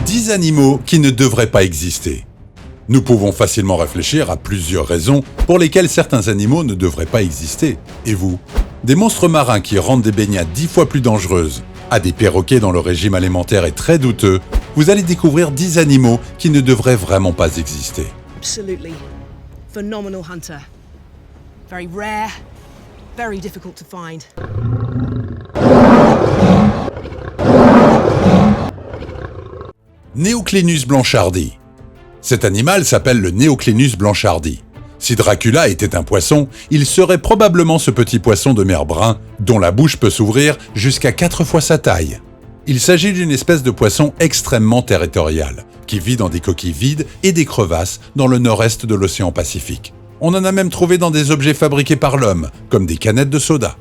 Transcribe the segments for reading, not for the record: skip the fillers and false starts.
10 animaux qui ne devraient pas exister. Nous pouvons facilement réfléchir à plusieurs raisons pour lesquelles certains animaux ne devraient pas exister. Et vous? Des monstres marins qui rendent des baignades 10 fois plus dangereuses, à des perroquets dont le régime alimentaire est très douteux, vous allez découvrir 10 animaux qui ne devraient vraiment pas exister. Absolutely. Phenomenal hunter. Very rare, very difficult to find. Neoclenus blanchardi. Cet animal s'appelle le Neoclenus blanchardi. Si Dracula était un poisson, il serait probablement ce petit poisson de mer brun dont la bouche peut s'ouvrir jusqu'à 4 fois sa taille. Il s'agit d'une espèce de poisson extrêmement territorial, qui vit dans des coquilles vides et des crevasses dans le nord-est de l'océan Pacifique. On en a même trouvé dans des objets fabriqués par l'homme, comme des canettes de soda.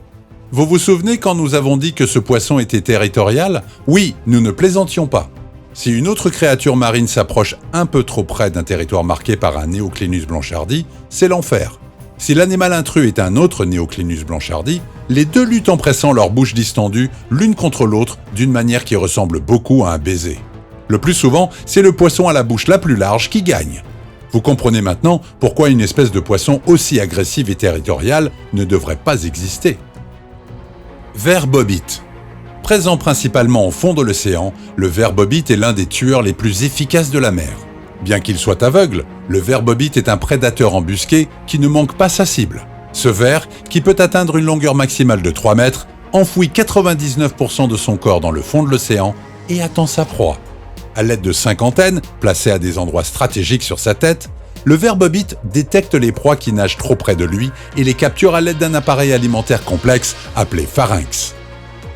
Vous vous souvenez quand nous avons dit que ce poisson était territorial? Oui, nous ne plaisantions pas. Si une autre créature marine s'approche un peu trop près d'un territoire marqué par un Neoclenus blanchardi, c'est l'enfer. Si l'animal intrus est un autre Neoclenus blanchardi, les deux luttent en pressant leurs bouches distendues l'une contre l'autre d'une manière qui ressemble beaucoup à un baiser. Le plus souvent, c'est le poisson à la bouche la plus large qui gagne. Vous comprenez maintenant pourquoi une espèce de poisson aussi agressive et territoriale ne devrait pas exister. Ver bobite. Présent principalement au fond de l'océan, le ver bobite est l'un des tueurs les plus efficaces de la mer. Bien qu'il soit aveugle, le ver bobite est un prédateur embusqué qui ne manque pas sa cible. Ce ver, qui peut atteindre une longueur maximale de 3 mètres, enfouit 99% de son corps dans le fond de l'océan et attend sa proie. À l'aide de 5 antennes, placées à des endroits stratégiques sur sa tête, le ver bobite détecte les proies qui nagent trop près de lui et les capture à l'aide d'un appareil alimentaire complexe appelé pharynx.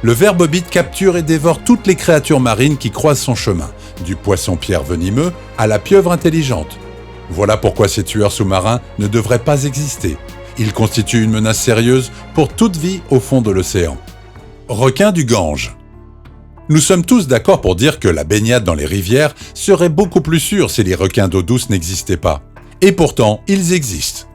Le ver bobite capture et dévore toutes les créatures marines qui croisent son chemin, du poisson-pierre venimeux à la pieuvre intelligente. Voilà pourquoi ces tueurs sous-marins ne devraient pas exister. Ils constituent une menace sérieuse pour toute vie au fond de l'océan. Requin du Gange. Nous sommes tous d'accord pour dire que la baignade dans les rivières serait beaucoup plus sûre si les requins d'eau douce n'existaient pas. Et pourtant, ils existent.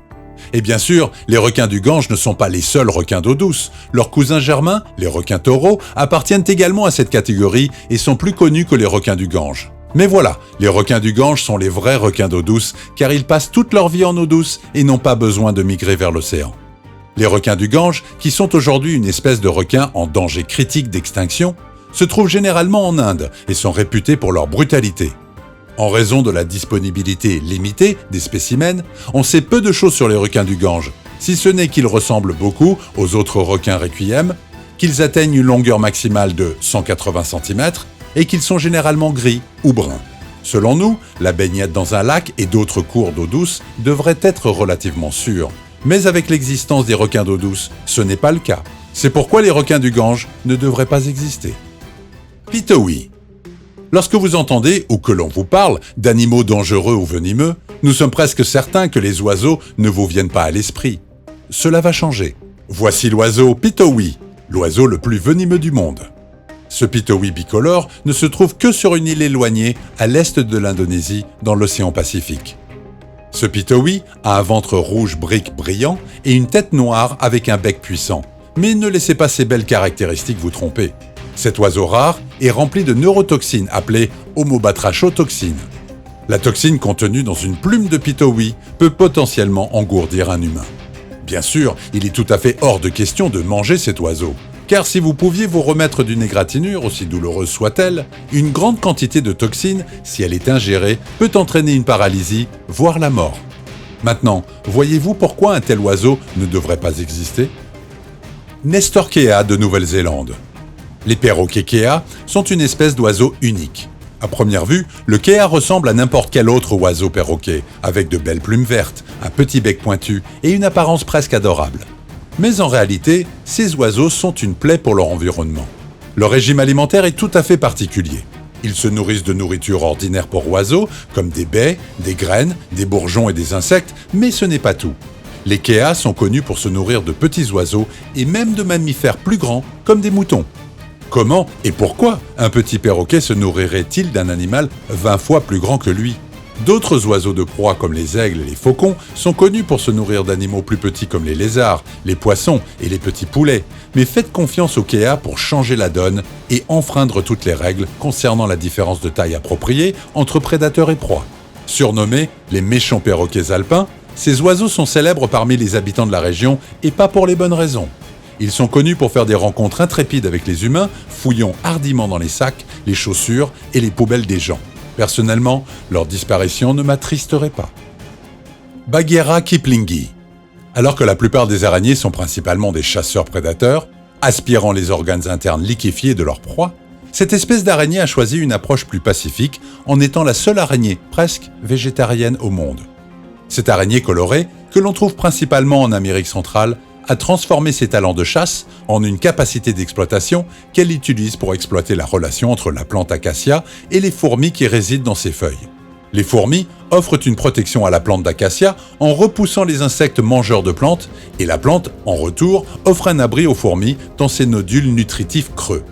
Et bien sûr, les requins du Gange ne sont pas les seuls requins d'eau douce. Leurs cousins germains, les requins taureaux, appartiennent également à cette catégorie et sont plus connus que les requins du Gange. Mais voilà, les requins du Gange sont les vrais requins d'eau douce car ils passent toute leur vie en eau douce et n'ont pas besoin de migrer vers l'océan. Les requins du Gange, qui sont aujourd'hui une espèce de requin en danger critique d'extinction, se trouvent généralement en Inde et sont réputés pour leur brutalité. En raison de la disponibilité limitée des spécimens, on sait peu de choses sur les requins du Gange, si ce n'est qu'ils ressemblent beaucoup aux autres requins requiem, qu'ils atteignent une longueur maximale de 180 cm et qu'ils sont généralement gris ou bruns. Selon nous, la baignade dans un lac et d'autres cours d'eau douce devrait être relativement sûre. Mais avec l'existence des requins d'eau douce, ce n'est pas le cas. C'est pourquoi les requins du Gange ne devraient pas exister. Pitohui. Lorsque vous entendez, ou que l'on vous parle, d'animaux dangereux ou venimeux, nous sommes presque certains que les oiseaux ne vous viennent pas à l'esprit. Cela va changer. Voici l'oiseau Pitohui, l'oiseau le plus venimeux du monde. Ce Pitohui bicolore ne se trouve que sur une île éloignée à l'est de l'Indonésie, dans l'océan Pacifique. Ce Pitohui a un ventre rouge brique brillant et une tête noire avec un bec puissant. Mais ne laissez pas ces belles caractéristiques vous tromper. Cet oiseau rare est rempli de neurotoxines appelées homobatrachotoxines. La toxine contenue dans une plume de Pitohui peut potentiellement engourdir un humain. Bien sûr, il est tout à fait hors de question de manger cet oiseau. Car si vous pouviez vous remettre d'une égratignure, aussi douloureuse soit-elle, une grande quantité de toxines, si elle est ingérée, peut entraîner une paralysie, voire la mort. Maintenant, voyez-vous pourquoi un tel oiseau ne devrait pas exister? Nestorchea de Nouvelle-Zélande. Les perroquets kea sont une espèce d'oiseau unique. À première vue, le kea ressemble à n'importe quel autre oiseau perroquet, avec de belles plumes vertes, un petit bec pointu et une apparence presque adorable. Mais en réalité, ces oiseaux sont une plaie pour leur environnement. Leur régime alimentaire est tout à fait particulier. Ils se nourrissent de nourriture ordinaire pour oiseaux, comme des baies, des graines, des bourgeons et des insectes, mais ce n'est pas tout. Les keas sont connus pour se nourrir de petits oiseaux et même de mammifères plus grands, comme des moutons. Comment et pourquoi un petit perroquet se nourrirait-il d'un animal 20 fois plus grand que lui? D'autres oiseaux de proie comme les aigles et les faucons sont connus pour se nourrir d'animaux plus petits comme les lézards, les poissons et les petits poulets, mais faites confiance aux Kea pour changer la donne et enfreindre toutes les règles concernant la différence de taille appropriée entre prédateurs et proies. Surnommés les méchants perroquets alpins, ces oiseaux sont célèbres parmi les habitants de la région et pas pour les bonnes raisons. Ils sont connus pour faire des rencontres intrépides avec les humains, fouillant hardiment dans les sacs, les chaussures et les poubelles des gens. Personnellement, leur disparition ne m'attristerait pas. Bagheera kiplingi. Alors que la plupart des araignées sont principalement des chasseurs-prédateurs, aspirant les organes internes liquéfiés de leur proie, cette espèce d'araignée a choisi une approche plus pacifique en étant la seule araignée presque végétarienne au monde. Cette araignée colorée, que l'on trouve principalement en Amérique centrale, a transformé ses talents de chasse en une capacité d'exploitation qu'elle utilise pour exploiter la relation entre la plante acacia et les fourmis qui résident dans ses feuilles. Les fourmis offrent une protection à la plante d'acacia en repoussant les insectes mangeurs de plantes et la plante, en retour, offre un abri aux fourmis dans ses nodules nutritifs creux.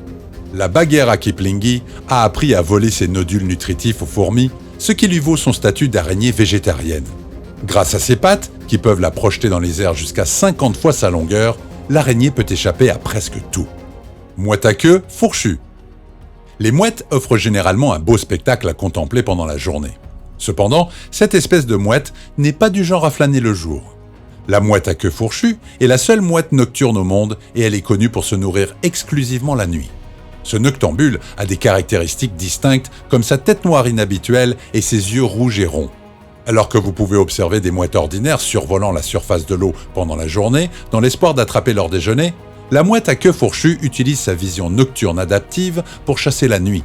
La Bagheera kiplingi a appris à voler ses nodules nutritifs aux fourmis, ce qui lui vaut son statut d'araignée végétarienne. Grâce à ses pattes, qui peuvent la projeter dans les airs jusqu'à 50 fois sa longueur, l'araignée peut échapper à presque tout. Mouette à queue fourchue. Les mouettes offrent généralement un beau spectacle à contempler pendant la journée. Cependant, cette espèce de mouette n'est pas du genre à flâner le jour. La mouette à queue fourchue est la seule mouette nocturne au monde et elle est connue pour se nourrir exclusivement la nuit. Ce noctambule a des caractéristiques distinctes comme sa tête noire inhabituelle et ses yeux rouges et ronds. Alors que vous pouvez observer des mouettes ordinaires survolant la surface de l'eau pendant la journée, dans l'espoir d'attraper leur déjeuner, la mouette à queue fourchue utilise sa vision nocturne adaptive pour chasser la nuit.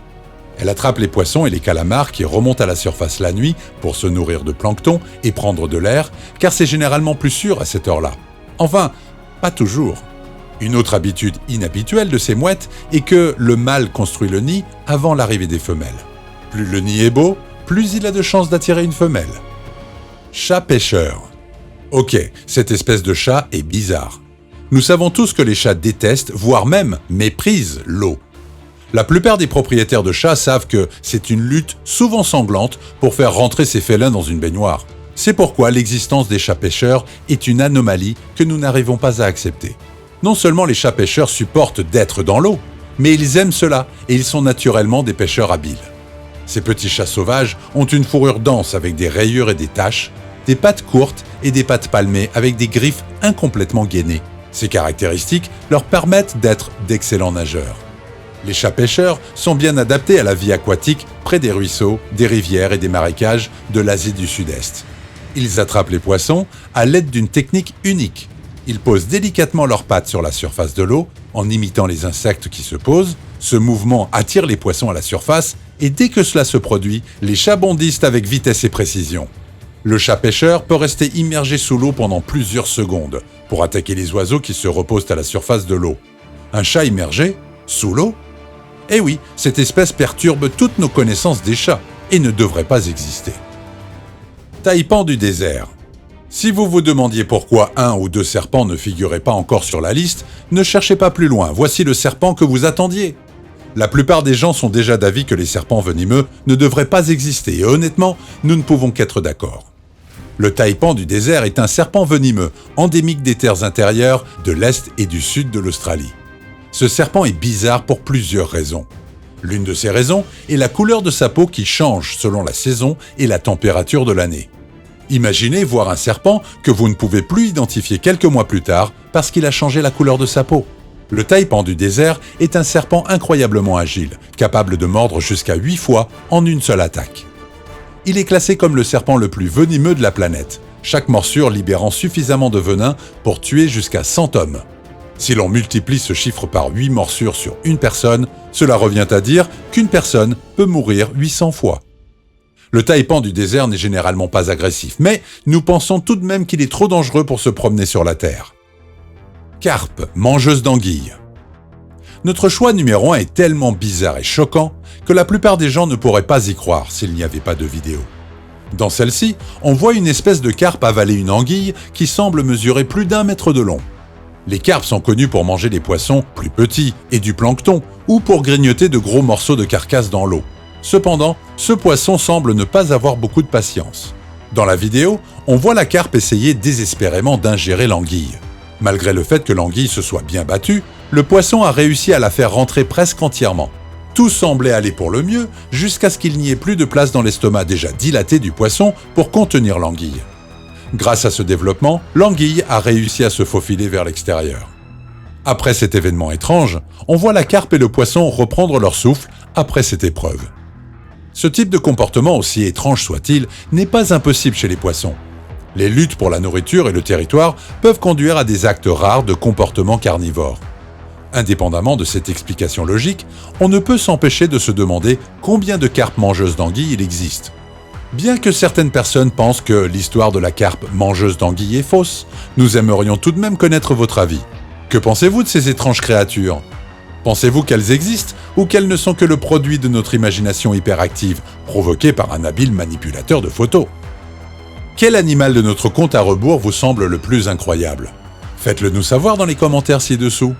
Elle attrape les poissons et les calamars qui remontent à la surface la nuit pour se nourrir de plancton et prendre de l'air, car c'est généralement plus sûr à cette heure-là. Enfin, pas toujours. Une autre habitude inhabituelle de ces mouettes est que le mâle construit le nid avant l'arrivée des femelles. Plus le nid est beau, plus il a de chances d'attirer une femelle. Chat pêcheur. Ok, cette espèce de chat est bizarre. Nous savons tous que les chats détestent, voire même méprisent l'eau. La plupart des propriétaires de chats savent que c'est une lutte souvent sanglante pour faire rentrer ces félins dans une baignoire. C'est pourquoi l'existence des chats pêcheurs est une anomalie que nous n'arrivons pas à accepter. Non seulement les chats pêcheurs supportent d'être dans l'eau, mais ils aiment cela et ils sont naturellement des pêcheurs habiles. Ces petits chats sauvages ont une fourrure dense avec des rayures et des taches, des pattes courtes et des pattes palmées avec des griffes incomplètement gainées. Ces caractéristiques leur permettent d'être d'excellents nageurs. Les chats pêcheurs sont bien adaptés à la vie aquatique près des ruisseaux, des rivières et des marécages de l'Asie du Sud-Est. Ils attrapent les poissons à l'aide d'une technique unique. Ils posent délicatement leurs pattes sur la surface de l'eau en imitant les insectes qui se posent. Ce mouvement attire les poissons à la surface et dès que cela se produit, les chats bondissent avec vitesse et précision. Le chat pêcheur peut rester immergé sous l'eau pendant plusieurs secondes pour attaquer les oiseaux qui se reposent à la surface de l'eau. Un chat immergé sous l'eau ? Eh oui, cette espèce perturbe toutes nos connaissances des chats et ne devrait pas exister. Taipan du désert. Si vous vous demandiez pourquoi un ou deux serpents ne figuraient pas encore sur la liste, ne cherchez pas plus loin, voici le serpent que vous attendiez. La plupart des gens sont déjà d'avis que les serpents venimeux ne devraient pas exister et honnêtement, nous ne pouvons qu'être d'accord. Le taipan du désert est un serpent venimeux, endémique des terres intérieures de l'Est et du Sud de l'Australie. Ce serpent est bizarre pour plusieurs raisons. L'une de ces raisons est la couleur de sa peau qui change selon la saison et la température de l'année. Imaginez voir un serpent que vous ne pouvez plus identifier quelques mois plus tard parce qu'il a changé la couleur de sa peau. Le taipan du désert est un serpent incroyablement agile, capable de mordre jusqu'à 8 fois en une seule attaque. Il est classé comme le serpent le plus venimeux de la planète, chaque morsure libérant suffisamment de venin pour tuer jusqu'à 100 hommes. Si l'on multiplie ce chiffre par 8 morsures sur une personne, cela revient à dire qu'une personne peut mourir 800 fois. Le taipan du désert n'est généralement pas agressif, mais nous pensons tout de même qu'il est trop dangereux pour se promener sur la Terre. Carpe, mangeuse d'anguilles. Notre choix numéro 1 est tellement bizarre et choquant que la plupart des gens ne pourraient pas y croire s'il n'y avait pas de vidéo. Dans celle-ci, on voit une espèce de carpe avaler une anguille qui semble mesurer plus d'1 mètre de long. Les carpes sont connues pour manger des poissons plus petits et du plancton, ou pour grignoter de gros morceaux de carcasse dans l'eau. Cependant, ce poisson semble ne pas avoir beaucoup de patience. Dans la vidéo, on voit la carpe essayer désespérément d'ingérer l'anguille. Malgré le fait que l'anguille se soit bien battue, le poisson a réussi à la faire rentrer presque entièrement. Tout semblait aller pour le mieux jusqu'à ce qu'il n'y ait plus de place dans l'estomac déjà dilaté du poisson pour contenir l'anguille. Grâce à ce développement, l'anguille a réussi à se faufiler vers l'extérieur. Après cet événement étrange, on voit la carpe et le poisson reprendre leur souffle après cette épreuve. Ce type de comportement, aussi étrange soit-il, n'est pas impossible chez les poissons. Les luttes pour la nourriture et le territoire peuvent conduire à des actes rares de comportement carnivore. Indépendamment de cette explication logique, on ne peut s'empêcher de se demander combien de carpes mangeuses d'anguilles il existe. Bien que certaines personnes pensent que l'histoire de la carpe mangeuse d'anguilles est fausse, nous aimerions tout de même connaître votre avis. Que pensez-vous de ces étranges créatures ? Pensez-vous qu'elles existent ou qu'elles ne sont que le produit de notre imagination hyperactive, provoquée par un habile manipulateur de photos ? Quel animal de notre compte à rebours vous semble le plus incroyable ? Faites-le nous savoir dans les commentaires ci-dessous.